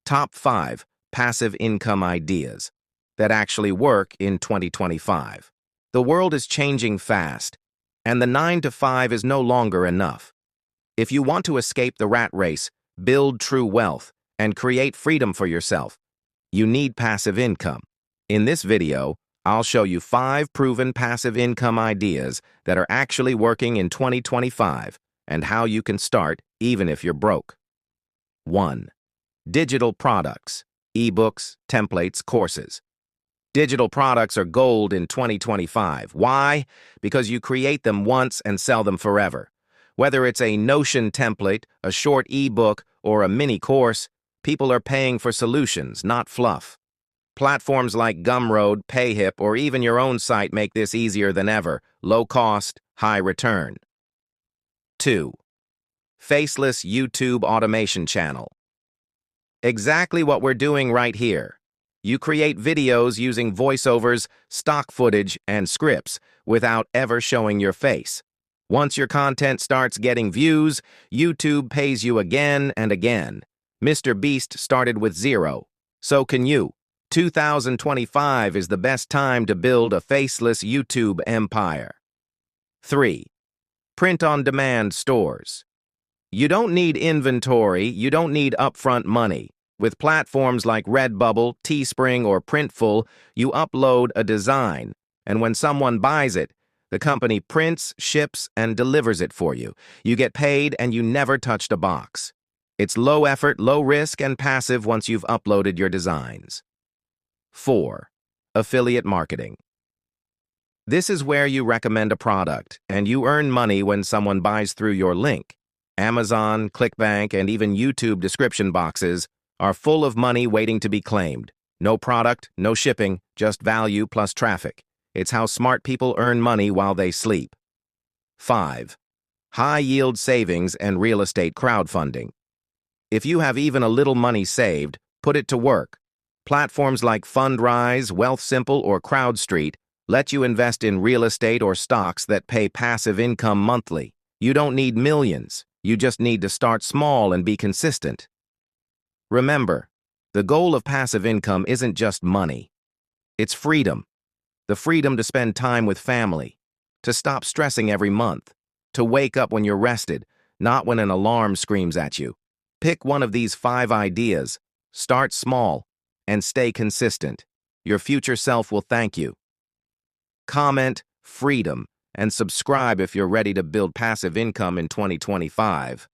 Top 5 Passive Income Ideas that actually work in 2025. The world is changing fast, and the 9 to 5 is no longer enough. If you want to escape the rat race, build true wealth, and create freedom for yourself, you need passive income. In this video, I'll show you 5 proven passive income ideas that are actually working in 2025 and how you can start even if you're broke. 1. Digital products, ebooks, templates, courses. Digital products are gold in 2025. Why? Because you create them once and sell them forever. Whether it's a Notion template, a short ebook, or a mini course, people are paying for solutions, not fluff. Platforms like Gumroad, Payhip, or even your own site make this easier than ever. Low cost, high return. 2. Faceless YouTube automation channel. Exactly what we're doing right here. You create videos using voiceovers, stock footage, and scripts without ever showing your face. Once your content starts getting views, YouTube pays you again and again. Mr. Beast started with 0. So can you. 2025 is the best time to build a faceless YouTube empire. 3. Print-on-demand stores. You don't need inventory, you don't need upfront money. With platforms like Redbubble, Teespring, or Printful, you upload a design, and when someone buys it, the company prints, ships, and delivers it for you. You get paid and you never touched a box. It's low effort, low risk, and passive once you've uploaded your designs. 4. Affiliate marketing. This is where you recommend a product, and you earn money when someone buys through your link. Amazon, ClickBank, and even YouTube description boxes are full of money waiting to be claimed. No product, no shipping, just value plus traffic. It's how smart people earn money while they sleep. 5. High-yield savings and real estate crowdfunding. If you have even a little money saved, put it to work. Platforms like Fundrise, Wealthsimple, or CrowdStreet let you invest in real estate or stocks that pay passive income monthly. You don't need millions. You just need to start small and be consistent. Remember, the goal of passive income isn't just money. It's freedom. The freedom to spend time with family, to stop stressing every month, to wake up when you're rested, not when an alarm screams at you. Pick one of these 5 ideas, start small, and stay consistent. Your future self will thank you. Comment freedom and subscribe if you're ready to build passive income in 2025.